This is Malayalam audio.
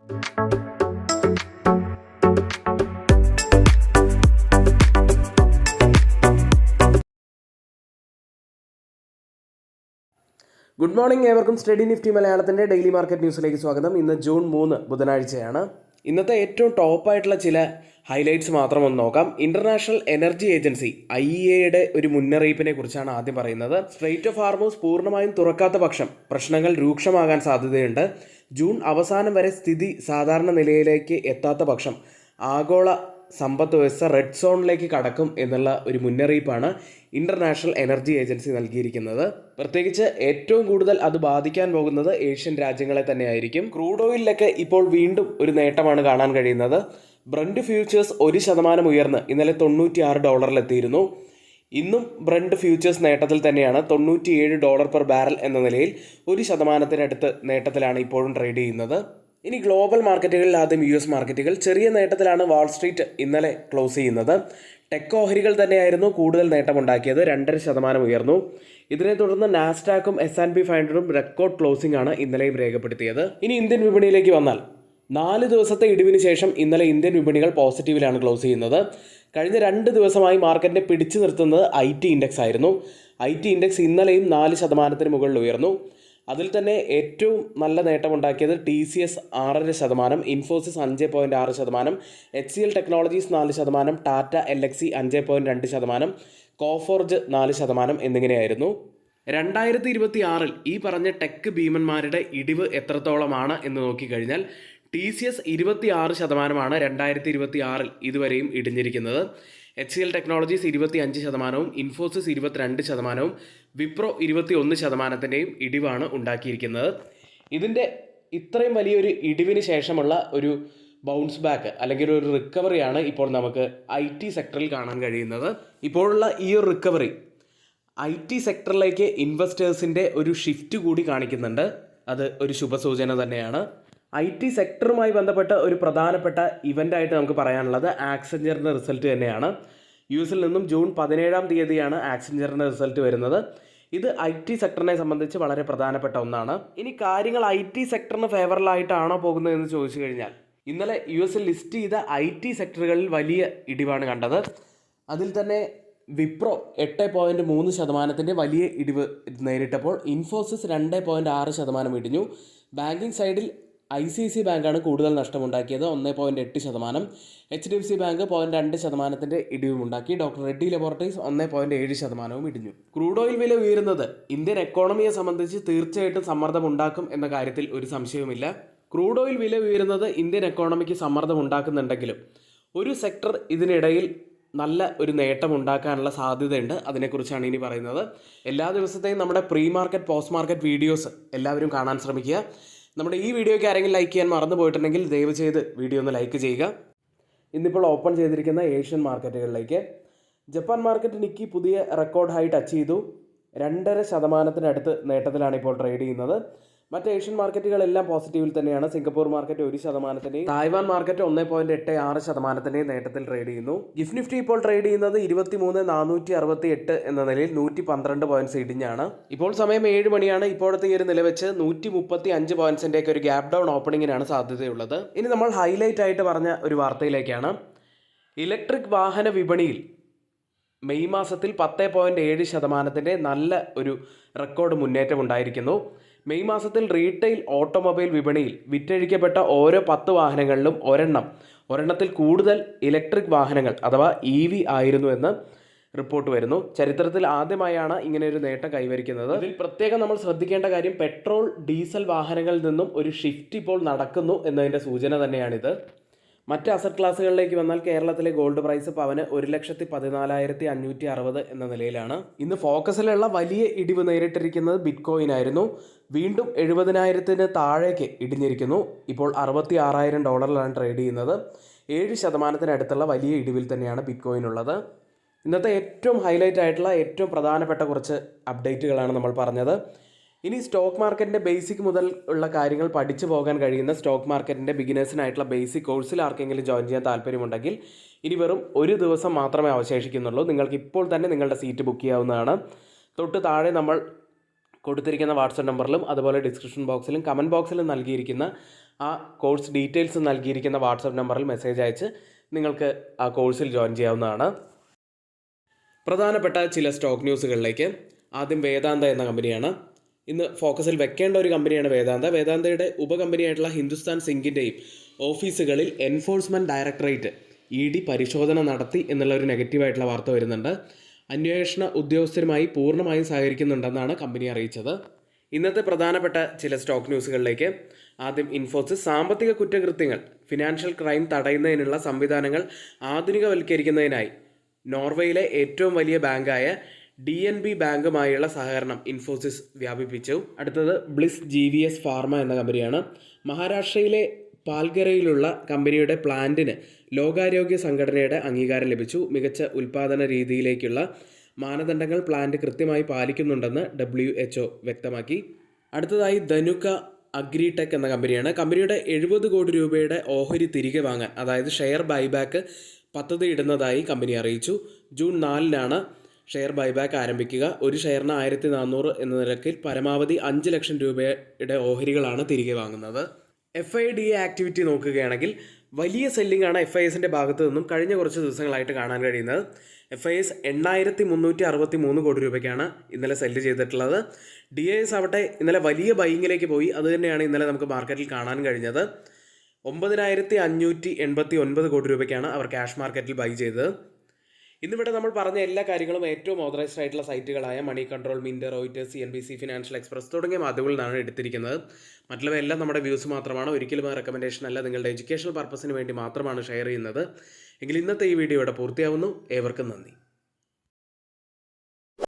ഗുഡ് മോർണിംഗ്, ഏവർക്കും സ്റ്റഡി നിഫ്റ്റി മലയാളത്തിൻ്റെ ഡെയിലി മാർക്കറ്റ് ന്യൂസിലേക്ക് സ്വാഗതം. ഇന്ന് ജൂൺ 3 ബുധനാഴ്ചയാണ്. ഇന്നത്തെ ഏറ്റവും ടോപ്പായിട്ടുള്ള ചില ഹൈലൈറ്റ്സ് മാത്രം ഒന്ന് നോക്കാം. ഇന്റർനാഷണൽ എനർജി ഏജൻസി IEAയുടെ ഒരു മുന്നറിയിപ്പിനെ കുറിച്ചാണ് ആദ്യം പറയുന്നത്. സ്ട്രെയിറ്റ് ഓഫ് ഹോർമൂസ് പൂർണ്ണമായും തുറക്കാത്ത പക്ഷം പ്രശ്നങ്ങൾ രൂക്ഷമാകാൻ സാധ്യതയുണ്ട്. ജൂൺ അവസാനം വരെ സ്ഥിതി സാധാരണ നിലയിലേക്ക് എത്താത്ത പക്ഷം ആഗോള സമ്പദ് വ്യവസ്ഥ റെഡ് സോണിലേക്ക് കടക്കും എന്നുള്ള ഒരു മുന്നറിയിപ്പാണ് ഇന്റർനാഷണൽ എനർജി ഏജൻസി നൽകിയിരിക്കുന്നത്. പ്രത്യേകിച്ച് ഏറ്റവും കൂടുതൽ അത് ബാധിക്കാൻ പോകുന്നത് ഏഷ്യൻ രാജ്യങ്ങളെ തന്നെയായിരിക്കും. ക്രൂഡ് ഓയിലിലൊക്കെ ഇപ്പോൾ വീണ്ടും ഒരു നേട്ടമാണ് കാണാൻ കഴിയുന്നത്. ബ്രന്റ് ഫ്യൂച്ചേഴ്സ് 1% ഉയർന്ന് ഇന്നലെ $96 ഇന്നും ബ്രന്റ് ഫ്യൂച്ചേഴ്സ് നേട്ടത്തിൽ തന്നെയാണ്. $97 പെർ ബാരൽ എന്ന നിലയിൽ 1% നേട്ടത്തിലാണ് ഇപ്പോഴും ട്രേഡ് ചെയ്യുന്നത്. ഇനി ഗ്ലോബൽ മാർക്കറ്റുകളിൽ ആദ്യം US മാർക്കറ്റുകൾ. ചെറിയ നേട്ടത്തിലാണ് വാൾ സ്ട്രീറ്റ് ഇന്നലെ ക്ലോസ് ചെയ്യുന്നത്. ടെക് ഓഹരികൾ തന്നെയായിരുന്നു കൂടുതൽ നേട്ടമുണ്ടാക്കിയത്, 2.5% ഉയർന്നു. ഇതിനെ തുടർന്ന് നാസ്ഡാക്കും S&P 500 റെക്കോർഡ് ക്ലോസിംഗ് ആണ് ഇന്നലെയും രേഖപ്പെടുത്തിയത്. ഇനി ഇന്ത്യൻ വിപണിയിലേക്ക് വന്നാൽ 4 ദിവസത്തെ ഇടിവിന് ശേഷം ഇന്നലെ ഇന്ത്യൻ വിപണികൾ പോസിറ്റീവിലാണ് ക്ലോസ് ചെയ്യുന്നത്. കഴിഞ്ഞ 2 ദിവസമായി മാർക്കറ്റിനെ പിടിച്ചു നിർത്തുന്നത് IT ഇൻഡെക്സ് ആയിരുന്നു. IT ഇൻഡെക്സ് ഇന്നലെയും 4% മുകളിൽ ഉയർന്നു. അതിൽ തന്നെ ഏറ്റവും നല്ല നേട്ടമുണ്ടാക്കിയത് TCS 6.5%, Infosys 5.6%, HCL technologies 4%, Tata LXC 5.2%, Coforge 4% എന്നിങ്ങനെയായിരുന്നു. 2026 ഈ പറഞ്ഞ ടെക് ഭീമന്മാരുടെ ഇടിവ് എത്രത്തോളമാണ് എന്ന് നോക്കിക്കഴിഞ്ഞാൽ TCS 26%, 2026 ഇതുവരെയും ഇടിഞ്ഞിരിക്കുന്നത്. HCL ടെക്നോളജീസ് 25%, ഇൻഫോസിസ് 22%, വിപ്രോ 21%-ൻ്റെയും ഇടിവാണ് ഉണ്ടാക്കിയിരിക്കുന്നത്. ഇതിൻ്റെ ഇത്രയും വലിയൊരു ഇടിവിന് ശേഷമുള്ള ഒരു ബൗൺസ് ബാക്ക് അല്ലെങ്കിൽ ഒരു റിക്കവറിയാണ് ഇപ്പോൾ നമുക്ക് IT സെക്ടറിൽ കാണാൻ കഴിയുന്നത്. ഇപ്പോഴുള്ള ഈ ഒരു റിക്കവറി IT സെക്ടറിലേക്ക് ഇൻവെസ്റ്റേഴ്സിൻ്റെ ഒരു ഷിഫ്റ്റ് കൂടി കാണിക്കുന്നുണ്ട്. അത് ഒരു ശുഭസൂചന തന്നെയാണ്. IT സെക്ടറുമായി ബന്ധപ്പെട്ട ഒരു പ്രധാനപ്പെട്ട ഇവൻ്റായിട്ട് നമുക്ക് പറയാനുള്ളത് ആക്സെഞ്ചറിൻ്റെ റിസൾട്ട് തന്നെയാണ്. US നിന്നും ജൂൺ 17 ആക്സെഞ്ചറിൻ്റെ റിസൾട്ട് വരുന്നത്. ഇത് IT സെക്ടറിനെ സംബന്ധിച്ച് വളരെ പ്രധാനപ്പെട്ട ഒന്നാണ്. ഇനി കാര്യങ്ങൾ IT സെക്ടറിന് ഫേവറലായിട്ടാണോ പോകുന്നതെന്ന് ചോദിച്ചു കഴിഞ്ഞാൽ ഇന്നലെ US ലിസ്റ്റ് ചെയ്ത IT സെക്ടറുകളിൽ വലിയ ഇടിവാണ് കണ്ടത്. അതിൽ തന്നെ വിപ്രോ 8.3% വലിയ ഇടിവ് നേരിട്ടപ്പോൾ ഇൻഫോസിസ് 2.6% ഇടിഞ്ഞു. ബാങ്കിങ് സൈഡിൽ ICICI ബാങ്കാണ് കൂടുതൽ നഷ്ടമുണ്ടാക്കിയത്, 1.8%. HDFC ബാങ്ക് 0.2% ഇടിവുമുണ്ടാക്കി. ഡോക്ടർ റെഡ്ഡി ലബോറട്ടറീസ് 1.7% ഇടിഞ്ഞു. ക്രൂഡ് ഓയിൽ വില ഉയരുന്നത് ഇന്ത്യൻ എക്കോണമിയെ സംബന്ധിച്ച് തീർച്ചയായിട്ടും സമ്മർദ്ദമുണ്ടാക്കും എന്ന കാര്യത്തിൽ ഒരു സംശയവുമില്ല. ക്രൂഡ് ഓയിൽ വില ഉയരുന്നത് ഇന്ത്യൻ എക്കോണമിക്ക് സമ്മർദ്ദം ഉണ്ടാക്കുന്നുണ്ടെങ്കിലും ഒരു സെക്ടർ ഇതിനിടയിൽ നല്ല ഒരു നേട്ടം ഉണ്ടാക്കാനുള്ള സാധ്യതയുണ്ട്. അതിനെക്കുറിച്ചാണ് ഇനി പറയുന്നത്. എല്ലാ ദിവസത്തെയും നമ്മുടെ pre market post market videos എല്ലാവരും കാണാൻ ശ്രമിക്കുക. നമ്മുടെ ഈ വീഡിയോയ്ക്ക് ആരെങ്കിലും ലൈക്ക് ചെയ്യാൻ മറന്നു പോയിട്ടുണ്ടെങ്കിൽ ദയവ് ചെയ്ത് വീഡിയോ ഒന്ന് ലൈക്ക് ചെയ്യുക. ഇന്നിപ്പോൾ ഓപ്പൺ ചെയ്തിരിക്കുന്ന ഏഷ്യൻ മാർക്കറ്റുകളിലേക്ക്. ജപ്പാൻ മാർക്കറ്റ് നിക്കി പുതിയ റെക്കോർഡ് ഹൈ ടച്ച് ചെയ്തു. 2.5% നേട്ടത്തിലാണ് ഇപ്പോൾ ട്രേഡ് ചെയ്യുന്നത്. മറ്റ് ഏഷ്യൻ മാർക്കറ്റുകളെല്ലാം പോസിറ്റീവിൽ തന്നെയാണ്. സിംഗപ്പൂർ മാർക്കറ്റ് 1%, തായ്വാൻ മാർക്കറ്റ് 1.86% നേട്ടത്തിൽ ട്രേഡ് ചെയ്യുന്നു. ഗിഫ്റ്റ് നിഫ്റ്റി ഇപ്പോൾ ട്രേഡ് ചെയ്യുന്നത് 23,468 എന്ന നിലയിൽ 112 പോയിന്റ്സ് ഇടിഞ്ഞാണ്. ഇപ്പോൾ സമയം 7 മണിയാണ്. ഇപ്പോഴത്തെ ഈ ഒരു നില വെച്ച് 135 പോയിന്റ്സിൻ്റെ ഒരു ഗ്യാപ് ഡൗൺ ഓപ്പണിങ്ങിനാണ് സാധ്യതയുള്ളത്. ഇനി നമ്മൾ ഹൈലൈറ്റ് ആയിട്ട് പറഞ്ഞ ഒരു വാർത്തയിലേക്കാണ്. ഇലക്ട്രിക് വാഹന വിപണിയിൽ മെയ് മാസത്തിൽ 10.7% നല്ല ഒരു റെക്കോർഡ് മുന്നേറ്റം ഉണ്ടായിരിക്കുന്നു. മെയ് മാസത്തിൽ റീറ്റെയിൽ ഓട്ടോമൊബൈൽ വിപണിയിൽ വിറ്റഴിക്കപ്പെട്ട ഓരോ 10 വാഹനങ്ങളിലും ഒരെണ്ണത്തിൽ കൂടുതൽ ഇലക്ട്രിക് വാഹനങ്ങൾ അഥവാ EV ആയിരുന്നു എന്ന് റിപ്പോർട്ട് വരുന്നു. ചരിത്രത്തിൽ ആദ്യമായാണ് ഇങ്ങനെ ഒരു നേട്ടം കൈവരിക്കുന്നത്. ഇതിൽ പ്രത്യേകം നമ്മൾ ശ്രദ്ധിക്കേണ്ട കാര്യം പെട്രോൾ ഡീസൽ വാഹനങ്ങളിൽ നിന്നും ഒരു ഷിഫ്റ്റ് ഇപ്പോൾ നടക്കുന്നു എന്നതിൻ്റെ സൂചന തന്നെയാണിത്. മറ്റ് അസറ്റ് ക്ലാസ്സുകളിലേക്ക് വന്നാൽ കേരളത്തിലെ ഗോൾഡ് പ്രൈസ് പവന് 1,14,560 എന്ന നിലയിലാണ്. ഇന്ന് ഫോക്കസിലുള്ള വലിയ ഇടിവ് നേരിട്ടിരിക്കുന്നത് ബിറ്റ്കോയിൻ ആയിരുന്നു. വീണ്ടും 70,000 താഴേക്ക് ഇടിഞ്ഞിരിക്കുന്നു. ഇപ്പോൾ $66,000 ട്രേഡ് ചെയ്യുന്നത്. 7% വലിയ ഇടിവിൽ തന്നെയാണ് ബിറ്റ്കോയിൻ ഉള്ളത്. ഇന്നത്തെ ഏറ്റവും ഹൈലൈറ്റ് ആയിട്ടുള്ള ഏറ്റവും പ്രധാനപ്പെട്ട കുറച്ച് അപ്ഡേറ്റുകളാണ് നമ്മൾ പറഞ്ഞത്. ഇനി സ്റ്റോക്ക് മാർക്കറ്റിൻ്റെ ബേസിക് മുതൽ ഉള്ള കാര്യങ്ങൾ പഠിച്ചു പോകാൻ കഴിയുന്ന സ്റ്റോക്ക് മാർക്കറ്റിൻ്റെ ബിഗിനേഴ്സിനായിട്ടുള്ള ബേസിക് കോഴ്സിൽ ആർക്കെങ്കിലും ജോയിൻ ചെയ്യാൻ താല്പര്യമുണ്ടെങ്കിൽ ഇനി വെറും 1 ദിവസം മാത്രമേ അവശേഷിക്കുന്നുള്ളൂ. നിങ്ങൾക്ക് ഇപ്പോൾ തന്നെ നിങ്ങളുടെ സീറ്റ് ബുക്ക് ചെയ്യാവുന്നതാണ്. തൊട്ട് താഴെ നമ്മൾ കൊടുത്തിരിക്കുന്ന വാട്സപ്പ് നമ്പറിലും അതുപോലെ ഡിസ്ക്രിപ്ഷൻ ബോക്സിലും കമൻറ്റ് ബോക്സിലും നൽകിയിരിക്കുന്ന ആ കോഴ്സ് ഡീറ്റെയിൽസ് നൽകിയിരിക്കുന്ന വാട്സപ്പ് നമ്പറിൽ മെസ്സേജ് അയച്ച് നിങ്ങൾക്ക് ആ കോഴ്സിൽ ജോയിൻ ചെയ്യാവുന്നതാണ്. പ്രധാനപ്പെട്ട ചില സ്റ്റോക്ക് ന്യൂസുകളിലേക്ക്. ആദ്യം വേദാന്ത എന്ന കമ്പനിയാണ്. ഇന്ന് ഫോക്കസിൽ വെക്കേണ്ട ഒരു കമ്പനിയാണ് വേദാന്ത. വേദാന്തയുടെ ഉപകമ്പനിയായിട്ടുള്ള ഹിന്ദുസ്ഥാൻ സിങ്കിൻ്റെയും ഓഫീസുകളിൽ എൻഫോഴ്സ്മെൻറ്റ് ഡയറക്ടറേറ്റ് ED പരിശോധന നടത്തി എന്നുള്ള ഒരു നെഗറ്റീവായിട്ടുള്ള വാർത്ത വരുന്നുണ്ട്. അന്വേഷണ ഉദ്യോഗസ്ഥരുമായി പൂർണ്ണമായും സഹകരിക്കുന്നുണ്ടെന്നാണ് കമ്പനി അറിയിച്ചത്. ഇന്നത്തെ പ്രധാനപ്പെട്ട ചില സ്റ്റോക്ക് ന്യൂസുകളിലേക്ക്. ആദ്യം ഇൻഫോസിസ്. സാമ്പത്തിക കുറ്റകൃത്യങ്ങൾ, ഫിനാൻഷ്യൽ ക്രൈം തടയുന്നതിനുള്ള സംവിധാനങ്ങൾ ആധുനികവൽക്കരിക്കുന്നതിനായി നോർവേയിലെ ഏറ്റവും വലിയ ബാങ്കായ DNB ബാങ്കുമായുള്ള സഹകരണം ഇൻഫോസിസ് വ്യാപിപ്പിച്ചു. അടുത്തത് ബ്ലിസ് GVS ഫാർമ എന്ന കമ്പനിയാണ്. മഹാരാഷ്ട്രയിലെ പാൽഗരയിലുള്ള കമ്പനിയുടെ പ്ലാന്റിന് ലോകാരോഗ്യ സംഘടനയുടെ അംഗീകാരം ലഭിച്ചു. മികച്ച ഉൽപ്പാദന രീതിയിലേക്കുള്ള മാനദണ്ഡങ്ങൾ പ്ലാന്റ് കൃത്യമായി പാലിക്കുന്നുണ്ടെന്ന് WHO വ്യക്തമാക്കി. അടുത്തതായി ധനുക അഗ്രിടെക് എന്ന കമ്പനിയാണ്. കമ്പനിയുടെ 70 കോടി രൂപയുടെ ഓഹരി തിരികെ വാങ്ങാൻ, അതായത് ഷെയർ ബൈബാക്ക് പദ്ധതി ഇടുന്നതായി കമ്പനി അറിയിച്ചു. ജൂൺ 4-നാണ് ഷെയർ ബൈബാക്ക് ആരംഭിക്കുക. ഒരു ഷെയറിന് 1400 എന്ന നിരക്കിൽ പരമാവധി 5 ലക്ഷം രൂപയുടെ ഓഹരികളാണ് തിരികെ വാങ്ങുന്നത്. FIDA ആക്ടിവിറ്റി നോക്കുകയാണെങ്കിൽ വലിയ സെല്ലിംഗ് ആണ് FISൻ്റെ ഭാഗത്തു നിന്നും കഴിഞ്ഞ കുറച്ച് ദിവസങ്ങളായിട്ട് കാണാൻ കഴിയുന്നത്. FIS 8363 കോടി രൂപയ്ക്കാണ് ഇന്നലെ സെല്ല് ചെയ്തിട്ടുള്ളത്. DIS ആവട്ടെ ഇന്നലെ വലിയ ബൈയിങ്ങിലേക്ക് പോയി. അതുതന്നെയാണ് ഇന്നലെ നമുക്ക് മാർക്കറ്റിൽ കാണാൻ കഴിഞ്ഞത്. 9589 കോടി രൂപയ്ക്കാണ് അവർ ക്യാഷ് മാർക്കറ്റിൽ ബൈ ചെയ്തത്. ഇന്നിവിടെ നമ്മൾ പറഞ്ഞ എല്ലാ കാര്യങ്ങളും ഏറ്റവും ഓതറൈസ്ഡ് ആയിട്ടുള്ള സൈറ്റുകളായ money control, Mint, Reuters, CNBC, financial express തുടങ്ങിയ മാധ്യമങ്ങളിൽ നിന്നാണ് എടുത്തിരിക്കുന്നത്. മറ്റുള്ളവയെല്ലാം നമ്മുടെ വ്യൂസ് മാത്രമാണ്. ഒരിക്കലും ആ റെക്കമെൻഡേഷൻ അല്ല, നിങ്ങളുടെ എഡ്യൂക്കേഷണൽ പർപ്പസിന് വേണ്ടി മാത്രമാണ് ഷെയർ ചെയ്യുന്നത്. എങ്കിൽ ഇന്നത്തെ ഈ വീഡിയോ ഇവിടെ പൂർത്തിയാവുന്നു. ഏവർക്കും നന്ദി.